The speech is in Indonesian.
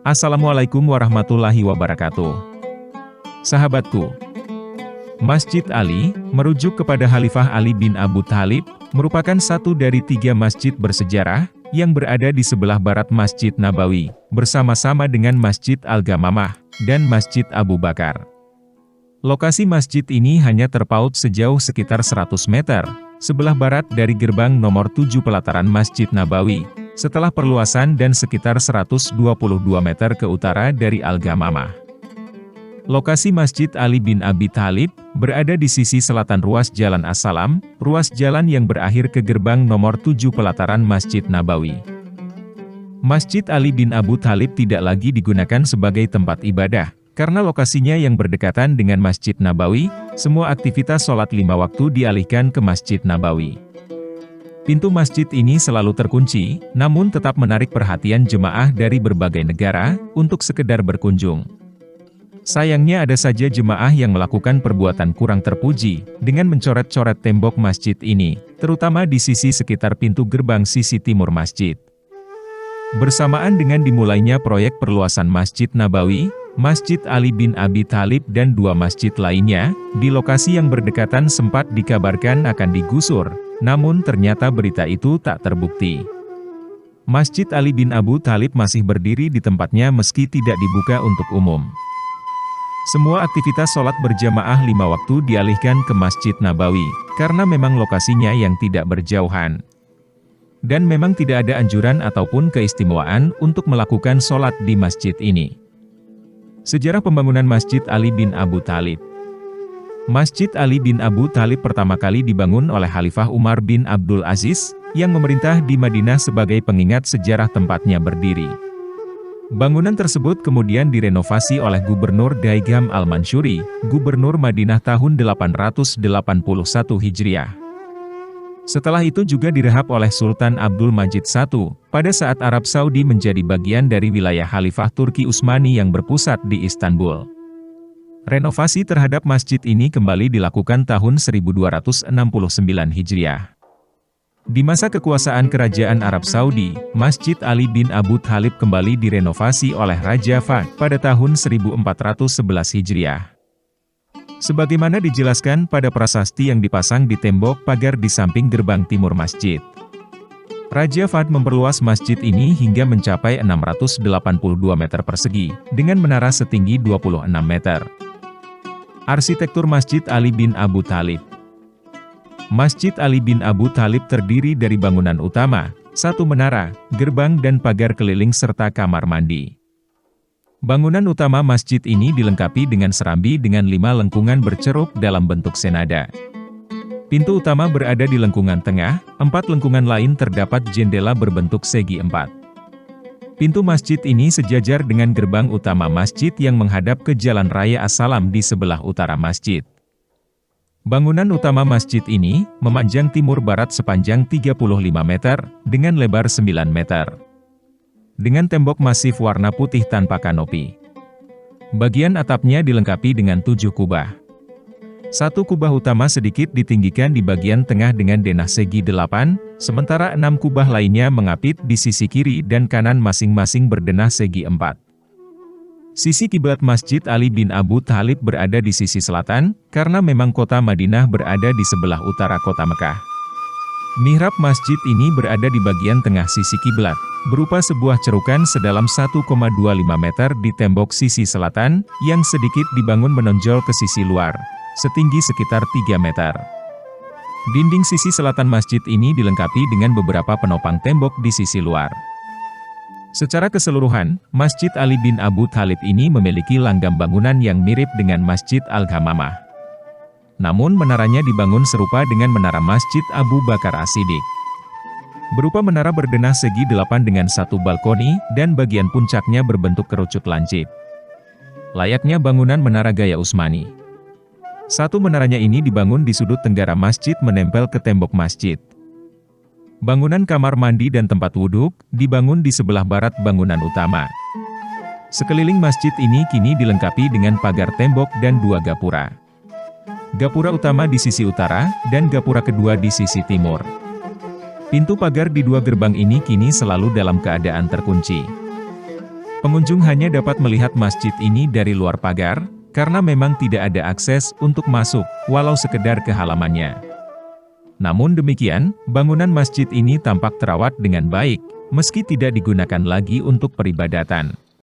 Assalamualaikum warahmatullahi wabarakatuh. Sahabatku, Masjid Ali, merujuk kepada Khalifah Ali bin Abu Thalib, merupakan satu dari 3 masjid bersejarah, yang berada di sebelah barat Masjid Nabawi, bersama-sama dengan Masjid Al-Ghamamah, dan Masjid Abu Bakar. Lokasi masjid ini hanya terpaut sejauh sekitar 100 meter, sebelah barat dari gerbang nomor 7 pelataran Masjid Nabawi, setelah perluasan dan sekitar 122 meter ke utara dari Al-Ghamamah. Lokasi Masjid Ali bin Abi Thalib, berada di sisi selatan ruas Jalan As-Salam, ruas jalan yang berakhir ke gerbang nomor 7 pelataran Masjid Nabawi. Masjid Ali bin Abu Thalib tidak lagi digunakan sebagai tempat ibadah, karena lokasinya yang berdekatan dengan Masjid Nabawi, semua aktivitas sholat 5 waktu dialihkan ke Masjid Nabawi. Pintu masjid ini selalu terkunci, namun tetap menarik perhatian jemaah dari berbagai negara, untuk sekedar berkunjung. Sayangnya ada saja jemaah yang melakukan perbuatan kurang terpuji, dengan mencoret-coret tembok masjid ini, terutama di sisi sekitar pintu gerbang sisi timur masjid. Bersamaan dengan dimulainya proyek perluasan Masjid Nabawi, Masjid Ali bin Abi Thalib dan 2 masjid lainnya, di lokasi yang berdekatan sempat dikabarkan akan digusur, namun ternyata berita itu tak terbukti. Masjid Ali bin Abu Thalib masih berdiri di tempatnya meski tidak dibuka untuk umum. Semua aktivitas sholat berjamaah 5 waktu dialihkan ke Masjid Nabawi, karena memang lokasinya yang tidak berjauhan. Dan memang tidak ada anjuran ataupun keistimewaan untuk melakukan sholat di masjid ini. Sejarah pembangunan Masjid Ali bin Abu Thalib. Masjid Ali bin Abu Thalib pertama kali dibangun oleh Khalifah Umar bin Abdul Aziz, yang memerintah di Madinah sebagai pengingat sejarah tempatnya berdiri. Bangunan tersebut kemudian direnovasi oleh Gubernur Daigam Al-Mansyuri, Gubernur Madinah tahun 881 Hijriah. Setelah itu juga direhab oleh Sultan Abdul Majid I, pada saat Arab Saudi menjadi bagian dari wilayah Khalifah Turki Utsmani yang berpusat di Istanbul. Renovasi terhadap masjid ini kembali dilakukan tahun 1269 Hijriah. Di masa kekuasaan Kerajaan Arab Saudi, Masjid Ali bin Abu Thalib kembali direnovasi oleh Raja Fahd pada tahun 1411 Hijriah. Sebagaimana dijelaskan pada prasasti yang dipasang di tembok pagar di samping gerbang timur masjid. Raja Fahd memperluas masjid ini hingga mencapai 682 meter persegi, dengan menara setinggi 26 meter. Arsitektur Masjid Ali bin Abu Thalib. Masjid Ali bin Abu Thalib terdiri dari bangunan utama, 1 menara, gerbang dan pagar keliling serta kamar mandi. Bangunan utama masjid ini dilengkapi dengan serambi dengan 5 lengkungan berceruk dalam bentuk senada. Pintu utama berada di lengkungan tengah, 4 lengkungan lain terdapat jendela berbentuk segi 4. Pintu masjid ini sejajar dengan gerbang utama masjid yang menghadap ke Jalan Raya As-Salam di sebelah utara masjid. Bangunan utama masjid ini, memanjang timur barat sepanjang 35 meter, dengan lebar 9 meter. Dengan tembok masif warna putih tanpa kanopi. Bagian atapnya dilengkapi dengan 7 kubah. 1 kubah utama sedikit ditinggikan di bagian tengah dengan denah segi 8, sementara 6 kubah lainnya mengapit di sisi kiri dan kanan masing-masing berdenah segi 4. Sisi kiblat Masjid Ali bin Abu Thalib berada di sisi selatan, karena memang kota Madinah berada di sebelah utara kota Mekah. Mihrab masjid ini berada di bagian tengah sisi kiblat, berupa sebuah cerukan sedalam 1,25 meter di tembok sisi selatan, yang sedikit dibangun menonjol ke sisi luar, setinggi sekitar 3 meter. Dinding sisi selatan masjid ini dilengkapi dengan beberapa penopang tembok di sisi luar. Secara keseluruhan, Masjid Ali bin Abu Thalib ini memiliki langgam bangunan yang mirip dengan Masjid Al-Ghamamah. Namun menaranya dibangun serupa dengan menara Masjid Abu Bakar As-Siddiq. Berupa menara berdenah segi 8 dengan 1 balkoni, dan bagian puncaknya berbentuk kerucut lancip. Layaknya bangunan menara gaya Utsmani. 1 menaranya ini dibangun di sudut tenggara masjid menempel ke tembok masjid. Bangunan kamar mandi dan tempat wudhu, dibangun di sebelah barat bangunan utama. Sekeliling masjid ini kini dilengkapi dengan pagar tembok dan 2 gapura. Gapura utama di sisi utara, dan gapura kedua di sisi timur. Pintu pagar di 2 gerbang ini kini selalu dalam keadaan terkunci. Pengunjung hanya dapat melihat masjid ini dari luar pagar, karena memang tidak ada akses untuk masuk, walau sekedar ke halamannya. Namun demikian, bangunan masjid ini tampak terawat dengan baik, meski tidak digunakan lagi untuk peribadatan.